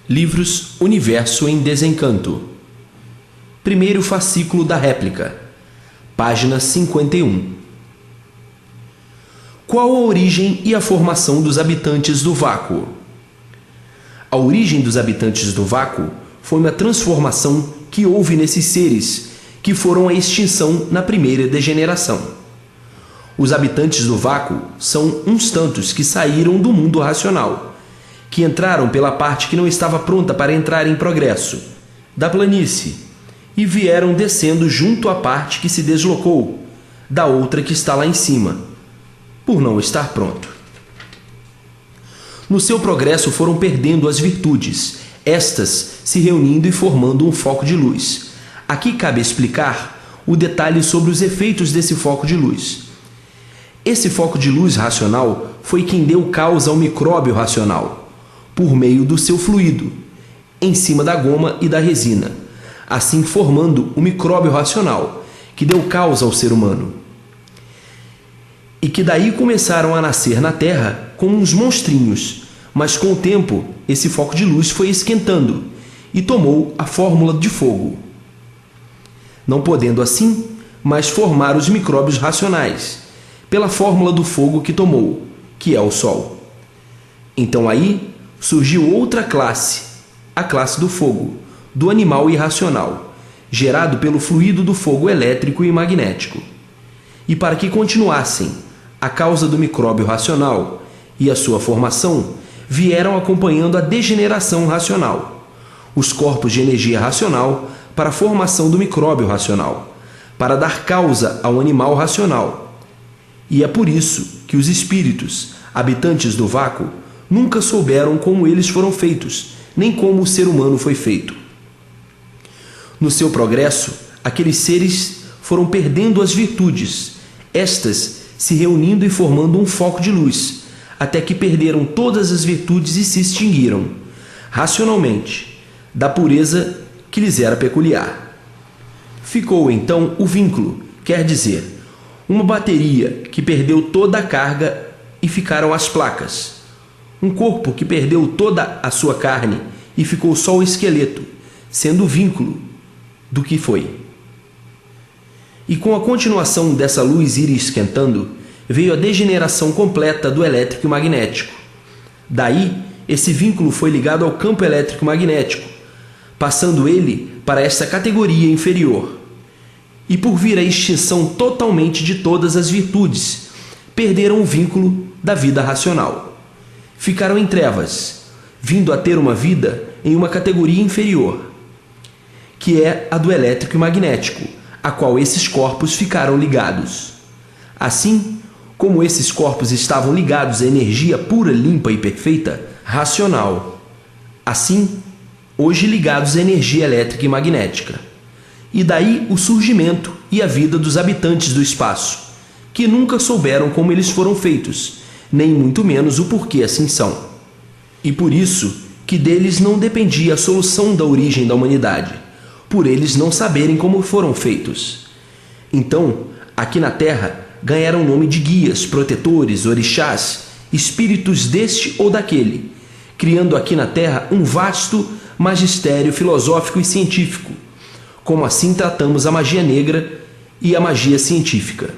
Livros Universo em Desencanto. Primeiro fascículo da réplica. Página 51. Qual a origem e a formação dos habitantes do vácuo? A origem dos habitantes do vácuo foi uma transformação que houve nesses seres que foram à extinção na primeira degeneração. Os habitantes do vácuo são uns tantos que saíram do mundo racional, que entraram pela parte que não estava pronta para entrar em progresso, da planície, e vieram descendo junto à parte que se deslocou, da outra que está lá em cima, por não estar pronto. No seu progresso foram perdendo as virtudes, estas se reunindo e formando um foco de luz. Aqui cabe explicar o detalhe sobre os efeitos desse foco de luz. Esse foco de luz racional foi quem deu causa ao micróbio racional, por meio do seu fluido, em cima da goma e da resina, assim formando o micróbio racional, que deu causa ao ser humano. E que daí começaram a nascer na Terra como uns monstrinhos, mas com o tempo esse foco de luz foi esquentando e tomou a fórmula de fogo, não podendo assim mais formar os micróbios racionais, pela fórmula do fogo que tomou, que é o Sol. Então aí surgiu outra classe, a classe do fogo, do animal irracional, gerado pelo fluido do fogo elétrico e magnético. E para que continuassem a causa do micróbio racional e a sua formação, vieram acompanhando a degeneração racional, os corpos de energia racional para a formação do micróbio racional, para dar causa ao animal racional. E é por isso que os espíritos, habitantes do vácuo, nunca souberam como eles foram feitos, nem como o ser humano foi feito. No seu progresso, aqueles seres foram perdendo as virtudes, estas se reunindo e formando um foco de luz, até que perderam todas as virtudes e se extinguiram, racionalmente, da pureza que lhes era peculiar. Ficou então o vínculo, quer dizer, uma bateria que perdeu toda a carga e ficaram as placas. Um corpo que perdeu toda a sua carne e ficou só o esqueleto, sendo o vínculo do que foi. E com a continuação dessa luz ir esquentando, veio a degeneração completa do elétrico e magnético. Daí, esse vínculo foi ligado ao campo elétrico magnético, passando ele para esta categoria inferior. E por vir a extinção totalmente de todas as virtudes, perderam o vínculo da vida racional. Ficaram em trevas, vindo a ter uma vida em uma categoria inferior, que é a do elétrico e magnético, a qual esses corpos ficaram ligados. Assim, como esses corpos estavam ligados à energia pura, limpa e perfeita, racional, assim, hoje ligados à energia elétrica e magnética. E daí o surgimento e a vida dos habitantes do espaço, que nunca souberam como eles foram feitos, nem muito menos o porquê assim são. E por isso que deles não dependia a solução da origem da humanidade, por eles não saberem como foram feitos. Então, aqui na Terra, ganharam o nome de guias, protetores, orixás, espíritos deste ou daquele, criando aqui na Terra um vasto magistério filosófico e científico, como assim tratamos a magia negra e a magia científica.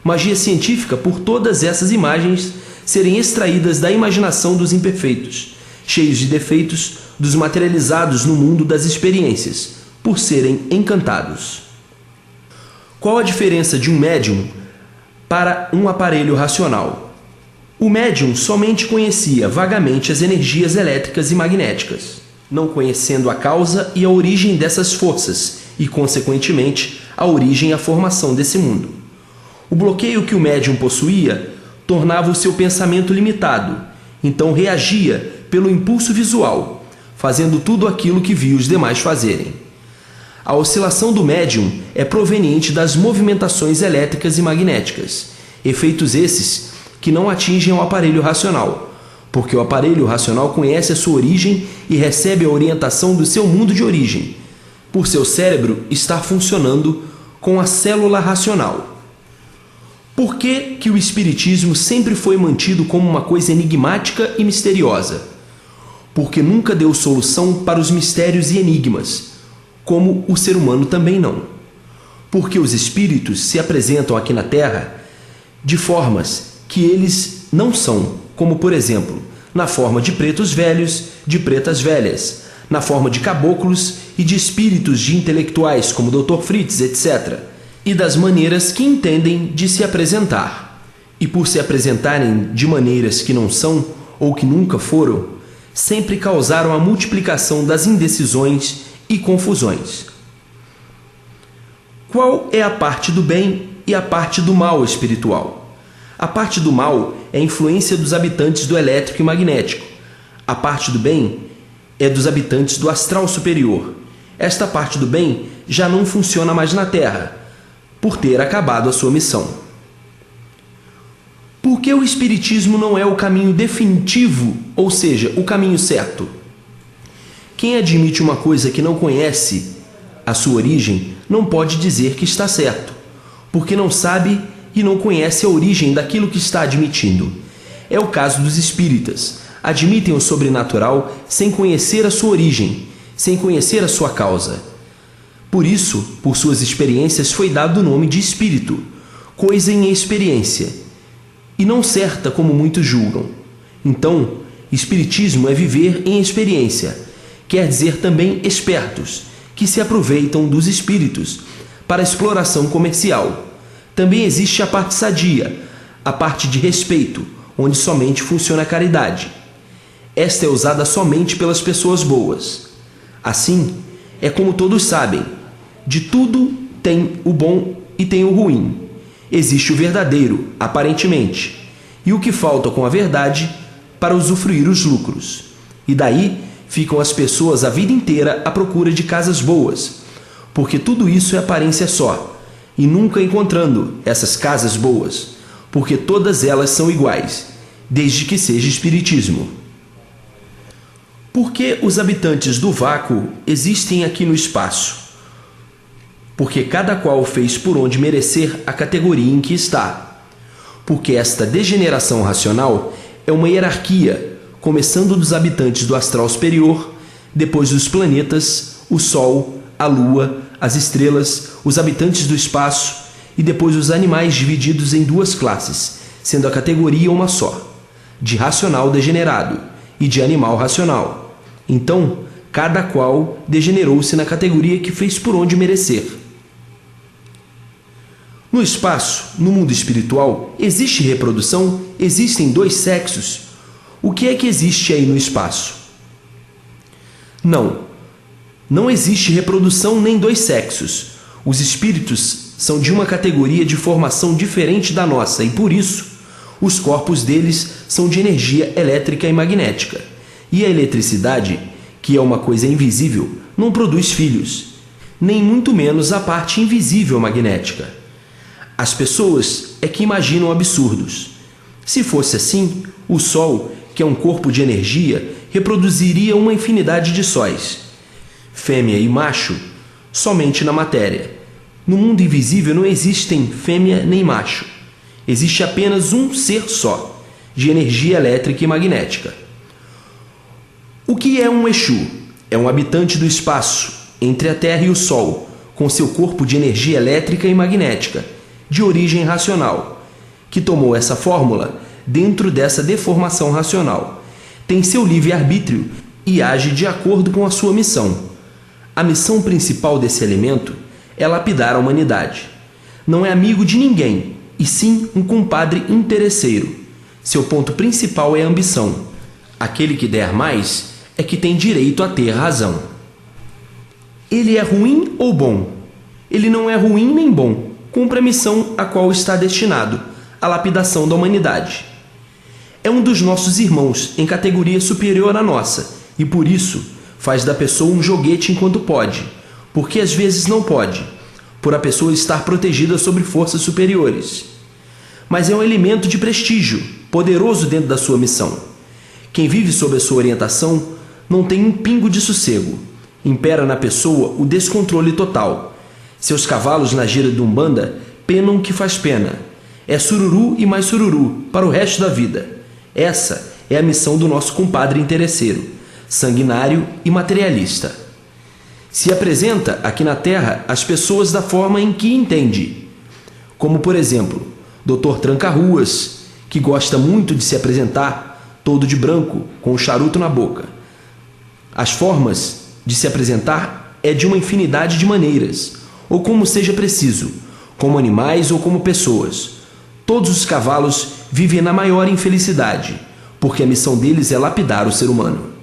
Magia científica por todas essas imagens serem extraídas da imaginação dos imperfeitos, cheios de defeitos, dos materializados no mundo das experiências, por serem encantados. Qual a diferença de um médium para um aparelho racional? O médium somente conhecia vagamente as energias elétricas e magnéticas, não conhecendo a causa e a origem dessas forças e, consequentemente, a origem e a formação desse mundo. O bloqueio que o médium possuía tornava o seu pensamento limitado, então reagia pelo impulso visual, fazendo tudo aquilo que via os demais fazerem. A oscilação do médium é proveniente das movimentações elétricas e magnéticas, efeitos esses que não atingem o aparelho racional, porque o aparelho racional conhece a sua origem e recebe a orientação do seu mundo de origem, por seu cérebro estar funcionando com a célula racional. Por que o espiritismo sempre foi mantido como uma coisa enigmática e misteriosa? porque nunca deu solução para os mistérios e enigmas, como o ser humano também não. Porque os espíritos se apresentam aqui na Terra de formas que eles não são, como por exemplo, na forma de pretos velhos, de pretas velhas, na forma de caboclos e de espíritos de intelectuais como Dr. Fritz, etc., e das maneiras que entendem de se apresentar. E por se apresentarem de maneiras que não são ou que nunca foram, sempre causaram a multiplicação das indecisões e confusões. Qual é a parte do bem e a parte do mal espiritual? A parte do mal é a influência dos habitantes do elétrico e magnético. A parte do bem é dos habitantes do astral superior. Esta parte do bem já não funciona mais na Terra, por ter acabado a sua missão. Por que o Espiritismo não é o caminho definitivo, ou seja, o caminho certo? Quem admite uma coisa que não conhece a sua origem não pode dizer que está certo, porque não sabe e não conhece a origem daquilo que está admitindo. É o caso dos espíritas. Admitem o sobrenatural sem conhecer a sua origem, sem conhecer a sua causa. Por isso, por suas experiências foi dado o nome de espírito, coisa em experiência, e não certa como muitos julgam. Então, espiritismo é viver em experiência, quer dizer também espertos, que se aproveitam dos espíritos para exploração comercial. Também existe a parte sadia, a parte de respeito, onde somente funciona a caridade. Esta é usada somente pelas pessoas boas. Assim, é como todos sabem, de tudo tem o bom e tem o ruim. Existe o verdadeiro, aparentemente, e o que falta com a verdade para usufruir os lucros. E daí ficam as pessoas a vida inteira à procura de casas boas, porque tudo isso é aparência só, e nunca encontrando essas casas boas, porque todas elas são iguais, desde que seja espiritismo. Por que os habitantes do vácuo existem aqui no espaço? Porque cada qual fez por onde merecer a categoria em que está. Porque esta degeneração racional é uma hierarquia, começando dos habitantes do astral superior, depois dos planetas, o Sol, a Lua, as estrelas, os habitantes do espaço e depois os animais divididos em duas classes, sendo a categoria uma só, de racional degenerado e de animal racional. Então, cada qual degenerou-se na categoria que fez por onde merecer. No espaço, no mundo espiritual, existe reprodução? Existem dois sexos? O que é que existe aí no espaço? Não existe reprodução nem dois sexos. Os espíritos são de uma categoria de formação diferente da nossa e, por isso, os corpos deles são de energia elétrica e magnética. E a eletricidade, que é uma coisa invisível, não produz filhos, nem muito menos a parte invisível magnética. As pessoas é que imaginam absurdos. Se fosse assim, o Sol, que é um corpo de energia, reproduziria uma infinidade de sóis, fêmea e macho, somente na matéria. No mundo invisível não existem fêmea nem macho. Existe apenas um ser só, de energia elétrica e magnética. O que é um Exu? É um habitante do espaço, entre a Terra e o Sol, com seu corpo de energia elétrica e magnética, de origem racional, que tomou essa fórmula dentro dessa deformação racional. Tem seu livre-arbítrio e age de acordo com a sua missão. A missão principal desse elemento é lapidar a humanidade. Não é amigo de ninguém, e sim um compadre interesseiro. Seu ponto principal é a ambição. Aquele que der mais é que tem direito a ter razão. Ele é ruim ou bom? Ele não é ruim nem bom. Cumpre a missão a qual está destinado, a lapidação da humanidade. É um dos nossos irmãos, em categoria superior à nossa, e por isso faz da pessoa um joguete enquanto pode, porque às vezes não pode, por a pessoa estar protegida sobre forças superiores. Mas é um elemento de prestígio, poderoso dentro da sua missão. Quem vive sob a sua orientação não tem um pingo de sossego. Impera na pessoa o descontrole total. Seus cavalos na gira de Umbanda penam que faz pena. É sururu e mais sururu para o resto da vida. Essa é a missão do nosso compadre interesseiro. sanguinário e materialista. Se apresenta aqui na Terra as pessoas da forma em que entende, como por exemplo, Dr. Tranca-Ruas, que gosta muito de se apresentar todo de branco, com o charuto na boca. As formas de se apresentar é de uma infinidade de maneiras, ou como seja preciso, como animais ou como pessoas. Todos os cavalos vivem na maior infelicidade, porque a missão deles é lapidar o ser humano.